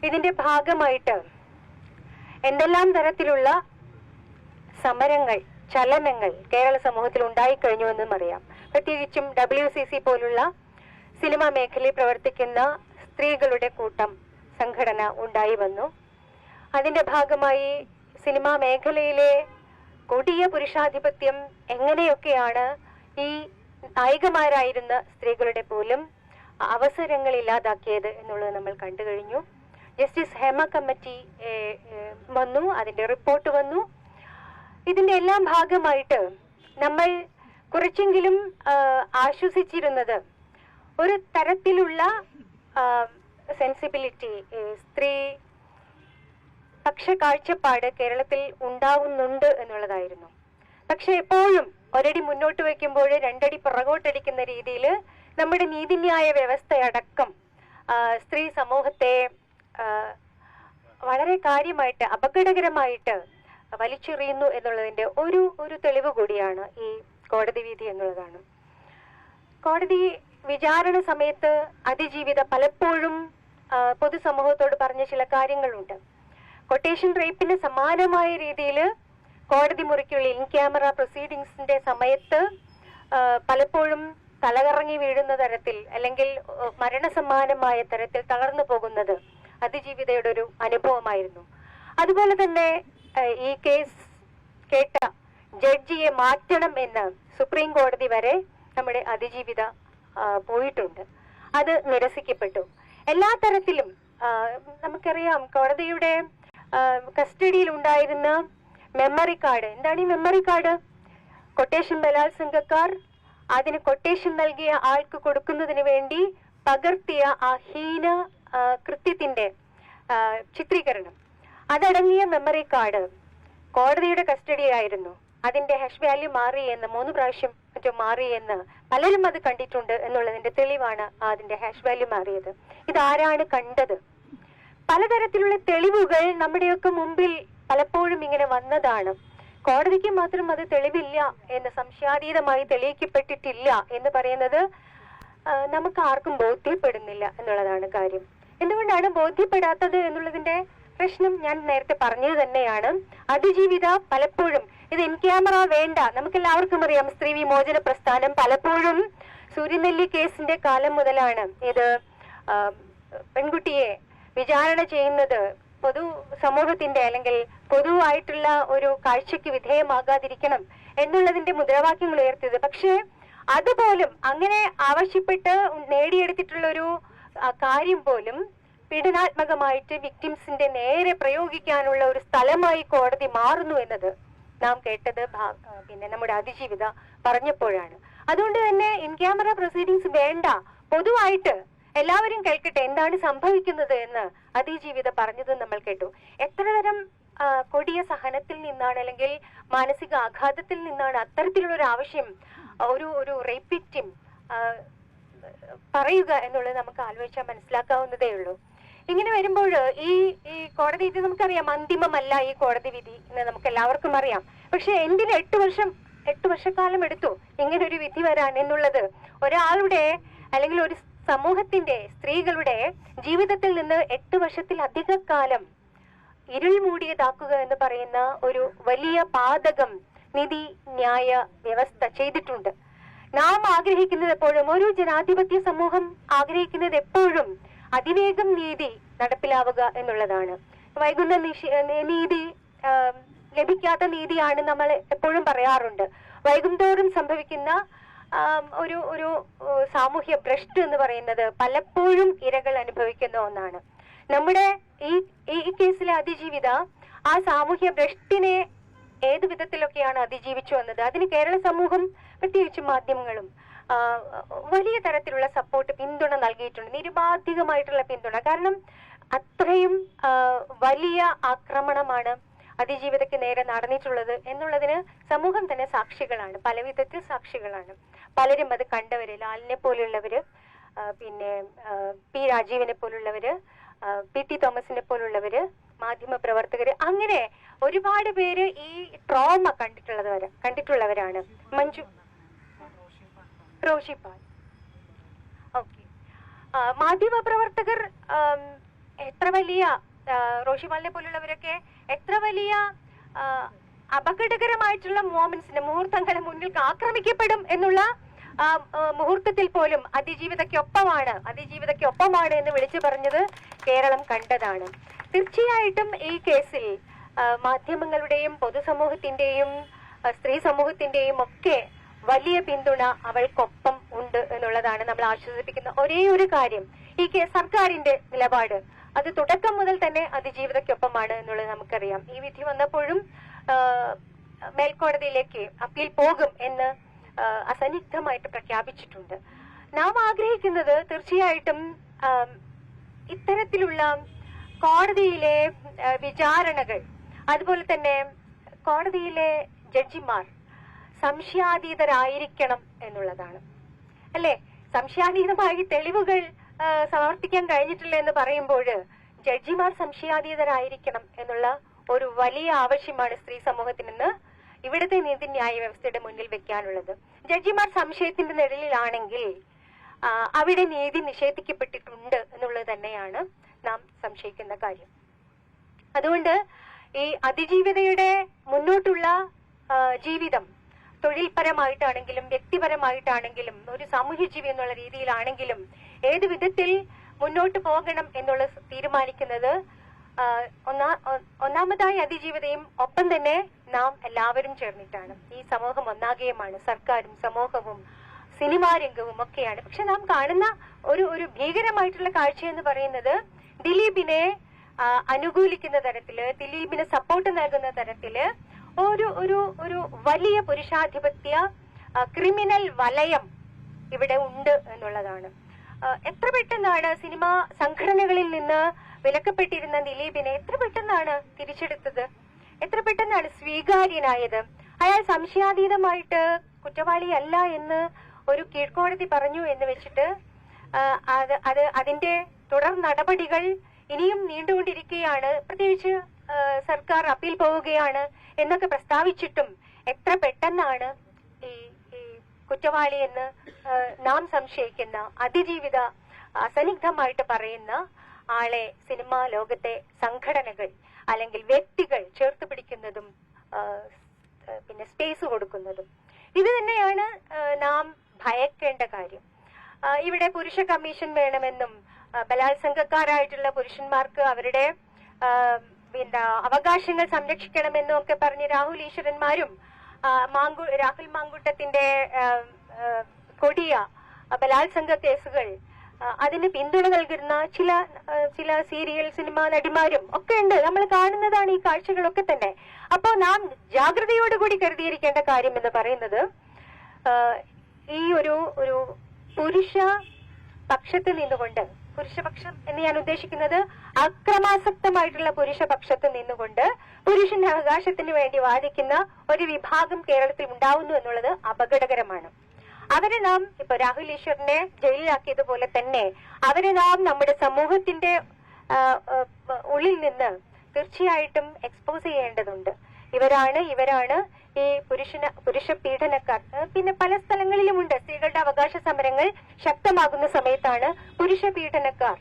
ഇതിന്റെ ഭാഗമായിട്ട് എന്തെല്ലാം തരത്തിലുള്ള സമരങ്ങൾ, ചലനങ്ങൾ കേരള സമൂഹത്തിൽ ഉണ്ടായിക്കഴിഞ്ഞുവെന്നും അറിയാം. പ്രത്യേകിച്ചും WCC പോലുള്ള സിനിമാ മേഖലയിൽ പ്രവർത്തിക്കുന്ന സ്ത്രീകളുടെ കൂട്ടം, സംഘടന ഉണ്ടായി വന്നു. അതിന്റെ ഭാഗമായി സിനിമാ മേഖലയിലെ കൊടിയ പുരുഷാധിപത്യം എങ്ങനെയൊക്കെയാണ് ഈ നായികമാരായിരുന്ന സ്ത്രീകളുടെ പോലും അവസരങ്ങൾ ഇല്ലാതാക്കിയത് എന്നുള്ളത് നമ്മൾ കണ്ടു കഴിഞ്ഞു. ജസ്റ്റിസ് ഹേമ കമ്മിറ്റി വന്നു, അതിന്റെ റിപ്പോർട്ട് വന്നു. ഇതിന്റെ എല്ലാം ഭാഗമായിട്ട് നമ്മൾ കുറച്ചെങ്കിലും ആശ്വസിച്ചിരുന്നത് ഒരു തരത്തിലുള്ള സെൻസിബിലിറ്റി, സ്ത്രീ പക്ഷ കാഴ്ചപ്പാട് കേരളത്തിൽ ഉണ്ടാവുന്നുണ്ട് എന്നുള്ളതായിരുന്നു. പക്ഷെ എപ്പോഴും ഒരടി മുന്നോട്ട് വയ്ക്കുമ്പോൾ രണ്ടടി പുറകോട്ടടിക്കുന്ന രീതിയിൽ നമ്മുടെ നീതിന്യായ വ്യവസ്ഥയടക്കം സ്ത്രീ സമൂഹത്തെ വളരെ കാര്യമായിട്ട് അപകടകരമായിട്ട് വലിച്ചെറിയുന്നു എന്നുള്ളതിന്റെ ഒരു തെളിവ് കൂടിയാണ് ഈ കോടതി വിധി എന്നുള്ളതാണ്. കോടതി വിചാരണ സമയത്ത് അതിജീവിത പലപ്പോഴും പൊതുസമൂഹത്തോട് പറഞ്ഞ ചില കാര്യങ്ങളുണ്ട്. കൊട്ടേഷൻ റേപ്പിന് സമാനമായ രീതിയിൽ കോടതി മുറിക്കുള്ളിൽ ഇൻ ക്യാമറ പ്രൊസീഡിങ്സിന്റെ സമയത്ത് പലപ്പോഴും തലകറങ്ങി വീഴുന്ന തരത്തിൽ അല്ലെങ്കിൽ മരണസമാനമായ തരത്തിൽ തളർന്നു പോകുന്നത് അതിജീവിതയുടെ ഒരു അനുഭവമായിരുന്നു. അതുപോലെ തന്നെ ഈ കേസ് കേട്ട ജഡ്ജിയെ മാറ്റണം എന്ന് സുപ്രീം കോടതി വരെ നമ്മുടെ അതിജീവിത പോയിട്ടുണ്ട്. അത് നിരസിക്കപ്പെട്ടു. എല്ലാ തരത്തിലും നമുക്കറിയാം, കോടതിയുടെ കസ്റ്റഡിയിൽ ഉണ്ടായിരുന്ന മെമ്മറി കാർഡ്. എന്താണ് ഈ മെമ്മറി കാർഡ്? കൊട്ടേഷൻ ബലാത്സംഗക്കാർ അതിന് കൊട്ടേഷൻ നൽകിയ ആൾക്ക് കൊടുക്കുന്നതിന് വേണ്ടി പകർത്തിയ ആ ഹീന കൃത്യത്തിന്റെ ചിത്രീകരണം, അതടങ്ങിയ മെമ്മറി കാർഡ് കോടതിയുടെ കസ്റ്റഡിയായിരുന്നു. അതിന്റെ ഹാഷ് വാല്യൂ മാറി എന്ന് 3 പ്രാവശ്യം മറ്റോ മാറി എന്ന് പലരും അത് കണ്ടിട്ടുണ്ട് എന്നുള്ളതിന്റെ തെളിവാണ് അതിന്റെ ഹാഷ് വാല്യൂ മാറിയത്. ഇതാരാണ് കണ്ടത്? പലതരത്തിലുള്ള തെളിവുകൾ നമ്മുടെയൊക്കെ മുമ്പിൽ പലപ്പോഴും ഇങ്ങനെ വന്നതാണ്. കോടതിക്ക് മാത്രം അത് തെളിവില്ല എന്ന്, സംശയാതീതമായി തെളിയിക്കപ്പെട്ടിട്ടില്ല എന്ന് പറയുന്നത് നമുക്ക് ആർക്കും ബോധ്യപ്പെടുന്നില്ല എന്നുള്ളതാണ് കാര്യം. എന്തുകൊണ്ടാണ് ബോധ്യപ്പെടാത്തത് എന്നുള്ളതിന്റെ പ്രശ്നം ഞാൻ നേരത്തെ പറഞ്ഞത് തന്നെയാണ്. അതിജീവിത പലപ്പോഴും ഇത് ഇൻ ക്യാമറ വേണ്ട, നമുക്ക് എല്ലാവർക്കും അറിയാം, സ്ത്രീ വിമോചന പ്രസ്ഥാനം പലപ്പോഴും സൂര്യനെല്ലി കേസിന്റെ കാലം മുതലാണ് ഇത് പെൺകുട്ടിയെ വിചാരണ ചെയ്യുന്നത് പൊതു സമൂഹത്തിന്റെ അല്ലെങ്കിൽ പൊതുവായിട്ടുള്ള ഒരു കാഴ്ചയ്ക്ക് വിധേയമാകാതിരിക്കണം എന്നുള്ളതിന്റെ മുദ്രാവാക്യങ്ങൾ ഉയർത്തിയത്. പക്ഷേ അതുപോലും അങ്ങനെ ആവശ്യപ്പെട്ട് നേടിയെടുത്തിട്ടുള്ള ഒരു കാര്യം പോലും പീഡനാത്മകമായിട്ട് വിക്ടിംസിന്റെ നേരെ പ്രയോഗിക്കാനുള്ള ഒരു സ്ഥലമായി കോടതി മാറുന്നു എന്നത് നാം കേട്ടത് പിന്നെ നമ്മുടെ അതിജീവിത പറഞ്ഞപ്പോഴാണ്. അതുകൊണ്ട് തന്നെ ഇൻ ക്യാമറ പ്രൊസീഡിങ്സ് വേണ്ട, പൊതുവായിട്ട് എല്ലാവരും കേൾക്കട്ടെ എന്താണ് സംഭവിക്കുന്നത് എന്ന് അതിജീവിത പറഞ്ഞത് നമ്മൾ കേട്ടു. എത്ര തരം കൊടിയ സഹനത്തിൽ നിന്നാണ് അല്ലെങ്കിൽ മാനസിക ആഘാതത്തിൽ നിന്നാണ് അത്തരത്തിലുള്ള ഒരു ആവശ്യം ഒരു റേപ്പ് വിക്ടിം പറയുക എന്നുള്ളത് നമുക്ക് ആലോചിച്ചാൽ മനസ്സിലാക്കാവുന്നതേ ഉള്ളൂ. ഇങ്ങനെ വരുമ്പോൾ ഈ കോടതി വിധി നമുക്കറിയാം, അന്തിമമല്ല ഈ കോടതി വിധി എന്ന് നമുക്ക് എല്ലാവർക്കും അറിയാം. പക്ഷെ എന്തിന് 8 വർഷക്കാലം എടുത്തു ഇങ്ങനെ ഒരു വിധി വരാൻ എന്നുള്ളത് ഒരാളുടെ അല്ലെങ്കിൽ ഒരു സമൂഹത്തിന്റെ, സ്ത്രീകളുടെ ജീവിതത്തിൽ നിന്ന് 8 വർഷത്തിലധിക കാലം ഇരുൾ മൂടിയതാക്കുക എന്ന് പറയുന്ന ഒരു വലിയ പാതകം നീതി ന്യായ വ്യവസ്ഥ ചെയ്തിട്ടുണ്ട്. നാം ആഗ്രഹിക്കുന്നത് എപ്പോഴും, ഒരു ജനാധിപത്യ സമൂഹം ആഗ്രഹിക്കുന്നത് എപ്പോഴും അതിവേഗം നീതി നടപ്പിലാവുക എന്നുള്ളതാണ്. വൈകുന്ന നീതി ലഭിക്കാത്ത നീതിയാണ് നമ്മൾ എപ്പോഴും പറയാറുണ്ട്. വൈകുന്തോറും സംഭവിക്കുന്ന ഒരു സാമൂഹ്യ ഭ്രഷ്ട് എന്ന് പറയുന്നത് പലപ്പോഴും ഇരകൾ അനുഭവിക്കുന്ന ഒന്നാണ്. നമ്മുടെ ഈ കേസിലെ അതിജീവിത ആ സാമൂഹ്യ ഭ്രഷ്ടിനെ ഏത് വിധത്തിലൊക്കെയാണ് അതിജീവിച്ചു വന്നത്, അതിന് കേരള സമൂഹം പ്രത്യേകിച്ച് മാധ്യമങ്ങളും വലിയ തരത്തിലുള്ള സപ്പോർട്ട്, പിന്തുണ നൽകിയിട്ടുണ്ട്, നിരുപാധികമായിട്ടുള്ള പിന്തുണ. കാരണം അത്രയും വലിയ ആക്രമണമാണ് അതിജീവിതയ്ക്ക് നേരെ നടന്നിട്ടുള്ളത് എന്നുള്ളതിന് സമൂഹം തന്നെ സാക്ഷികളാണ്, പല വിധത്തിൽ സാക്ഷികളാണ്. പലരും അത് കണ്ടവര്, ലാലിനെ പോലുള്ളവര്, പിന്നെ പി രാജീവിനെ പോലുള്ളവര്, PT തോമസിനെ പോലുള്ളവര്, മാധ്യമ പ്രവർത്തകര്, അങ്ങനെ ഒരുപാട് പേര് ഈ ട്രോമ കണ്ടിട്ടുള്ളവരാണ്. മഞ്ജു റോഷിപ്പാൽ, ഓക്കെ, മാധ്യമ പ്രവർത്തകർ എത്ര വലിയ റോഷിമാലിനെ പോലുള്ളവരൊക്കെ എത്ര വലിയ അപകടകരമായിട്ടുള്ള മുഹൂർത്തങ്ങളെ മുന്നിൽ ആക്രമിക്കപ്പെടും എന്നുള്ള മുഹൂർത്തത്തിൽ പോലും അതിജീവിതയ്ക്കൊപ്പമാണ് എന്ന് വിളിച്ചു പറഞ്ഞത് കേരളം കണ്ടതാണ്. തീർച്ചയായിട്ടും ഈ കേസിൽ മാധ്യമങ്ങളുടെയും പൊതുസമൂഹത്തിന്റെയും സ്ത്രീ സമൂഹത്തിന്റെയും ഒക്കെ വലിയ പിന്തുണ അവൾക്കൊപ്പം ഉണ്ട് എന്നുള്ളതാണ് നമ്മൾ ആശ്വസിപ്പിക്കുന്ന ഒരേ ഒരു കാര്യം. ഈ സർക്കാരിന്റെ നിലപാട് അത് തുടക്കം മുതൽ തന്നെ അതിജീവിതയ്ക്കൊപ്പമാണ് എന്നുള്ളത് നമുക്കറിയാം. ഈ വിധി വന്നപ്പോഴും മേൽക്കോടതിയിലേക്ക് അപ്പീൽ പോകും എന്ന് അസന്നിഗ്ധമായിട്ട് പ്രഖ്യാപിച്ചിട്ടുണ്ട്. നാം ആഗ്രഹിക്കുന്നത് തീർച്ചയായിട്ടും ഇത്തരത്തിലുള്ള കോടതിയിലെ വിചാരണകൾ, അതുപോലെ തന്നെ കോടതിയിലെ ജഡ്ജിമാർ സംശയാതീതരായിരിക്കണം എന്നുള്ളതാണ്. അല്ലെ, സംശയാതീതമായി തെളിവുകൾ സമർപ്പിക്കാൻ കഴിഞ്ഞിട്ടില്ല എന്ന് പറയുമ്പോൾ ജഡ്ജിമാർ സംശയാതീതരായിരിക്കണം എന്നുള്ള ഒരു വലിയ ആവശ്യമാണ് സ്ത്രീ സമൂഹത്തിൽ നിന്ന് ഇവിടുത്തെ നീതിന്യായ വ്യവസ്ഥയുടെ മുന്നിൽ വെക്കാനുള്ളത്. ജഡ്ജിമാർ സംശയത്തിന്റെ നിഴലിലാണെങ്കിൽ അവിടെ നീതി നിഷേധിക്കപ്പെട്ടിട്ടുണ്ട് എന്നുള്ളത് തന്നെയാണ് നാം സംശയിക്കുന്ന കാര്യം. അതുകൊണ്ട് ഈ അതിജീവിതയുടെ മുന്നോട്ടുള്ള ജീവിതം തൊഴിൽപരമായിട്ടാണെങ്കിലും വ്യക്തിപരമായിട്ടാണെങ്കിലും ഒരു സാമൂഹ്യ ജീവി എന്നുള്ള രീതിയിലാണെങ്കിലും ഏത് വിധത്തിൽ മുന്നോട്ട് പോകണം എന്നുള്ളത് തീരുമാനിക്കുന്നത് ഒന്നാമതായി അതിജീവിതയും ഒപ്പം തന്നെ നാം എല്ലാവരും ചേർന്നിട്ടാണ്. ഈ സമൂഹം ഒന്നാകെയുമാണ്, സർക്കാരും സമൂഹവും സിനിമാ രംഗവും ഒക്കെയാണ്. പക്ഷെ നാം കാണുന്ന ഒരു ഭീകരമായിട്ടുള്ള കാഴ്ച എന്ന് പറയുന്നത് ദിലീപിനെ അനുകൂലിക്കുന്ന തരത്തില്, ദിലീപിന് സപ്പോർട്ട് നൽകുന്ന തരത്തില് ഒരു വലിയ പുരുഷാധിപത്യ ക്രിമിനൽ വലയം ഇവിടെ ഉണ്ട് എന്നുള്ളതാണ്. എത്ര പെട്ടെന്നാണ് സിനിമാ സംഘടനകളിൽ നിന്ന് വിലക്കപ്പെട്ടിരുന്ന ദിലീപിനെ എത്ര പെട്ടെന്നാണ് തിരിച്ചെടുത്തത്, എത്ര പെട്ടെന്നാണ് സ്വീകാര്യനായത്. അയാൾ സംശയാതീതമായിട്ട് കുറ്റവാളിയല്ല എന്ന് ഒരു കീഴ്ക്കോടതി പറഞ്ഞു എന്ന് വെച്ചിട്ട് അതിന്റെ തുടർ നടപടികൾ ഇനിയും നീണ്ടുകൊണ്ടിരിക്കുകയാണ്. പ്രത്യേകിച്ച് സർക്കാർ അപ്പീൽ പോവുകയാണ് എന്നൊക്കെ പ്രസ്താവിച്ചിട്ടും എത്ര പെട്ടെന്നാണ് ഈ കുറ്റവാളി എന്ന് നാം സംശയിക്കുന്ന അതിജീവിത അസന്നിഗ്ധമായിട്ട് പറയുന്ന ആളെ സിനിമാ ലോകത്തെ സംഘടനകൾ അല്ലെങ്കിൽ വ്യക്തികൾ ചേർത്ത് പിടിക്കുന്നതും പിന്നെ സ്പേസ് കൊടുക്കുന്നതും. ഇത് തന്നെയാണ് നാം ഭയക്കേണ്ട കാര്യം. ഇവിടെ പുരുഷ കമ്മീഷൻ വേണമെന്നും ബലാത്സംഗക്കാരായിട്ടുള്ള പുരുഷന്മാർക്ക് അവരുടെ അവകാശങ്ങൾ സംരക്ഷിക്കണമെന്നും ഒക്കെ പറഞ്ഞ് രാഹുൽ ഈശ്വരന്മാരും രാഹുൽ മാങ്കൂട്ടത്തിന്റെ കൊടിയ ബലാത്സംഗ കേസുകൾ അതിന് പിന്തുണ നൽകുന്ന ചില സീരിയൽ സിനിമാ നടിമാരും ഒക്കെ ഉണ്ട്. നമ്മൾ കാണുന്നതാണ് ഈ കാഴ്ചകളൊക്കെ തന്നെ. അപ്പോ നാം ജാഗ്രതയോടുകൂടി കരുതിയിരിക്കേണ്ട കാര്യം എന്ന് പറയുന്നത് ഈ ഒരു പുരുഷ പക്ഷത്ത് നിന്നുകൊണ്ട്, പുരുഷപക്ഷം എന്ന് ഞാൻ ഉദ്ദേശിക്കുന്നത് അക്രമാസക്തമായിട്ടുള്ള പുരുഷപക്ഷത്ത് നിന്നുകൊണ്ട് പുരുഷന്റെ അവകാശത്തിന് വേണ്ടി വാദിക്കുന്ന ഒരു വിഭാഗം കേരളത്തിൽ ഉണ്ടാവുന്നു എന്നുള്ളത് അപകടകരമാണ്. അവരെ നാം ഇപ്പൊ രാഹുൽ ഈശ്വറിനെ ജയിലിലാക്കിയതുപോലെ തന്നെ അവരെ നാം നമ്മുടെ സമൂഹത്തിന്റെ ഉള്ളിൽ നിന്ന് തീർച്ചയായിട്ടും എക്സ്പോസ് ചെയ്യേണ്ടതുണ്ട്. ഇവരാണ് ഈ പുരുഷ പീഡനക്കാർ. പിന്നെ പല സ്ഥലങ്ങളിലുമുണ്ട്. സ്ത്രീകളുടെ അവകാശ സമരങ്ങൾ ശക്തമാകുന്ന സമയത്താണ് പുരുഷ പീഡനക്കാർ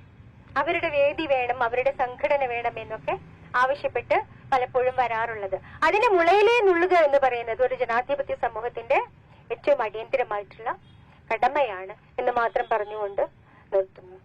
അവരുടെ വേദി വേണം, അവരുടെ സംഘടന വേണം എന്നൊക്കെ ആവശ്യപ്പെട്ട് പലപ്പോഴും വരാറുള്ളത്. അതിനെ മുളയിലേ നുള്ളുക എന്ന് പറയുന്നത് ഒരു ജനാധിപത്യ സമൂഹത്തിന്റെ ഏറ്റവും അടിയന്തരമായിട്ടുള്ള കടമയാണ് എന്ന് മാത്രം പറഞ്ഞുകൊണ്ട് നിർത്തുന്നു.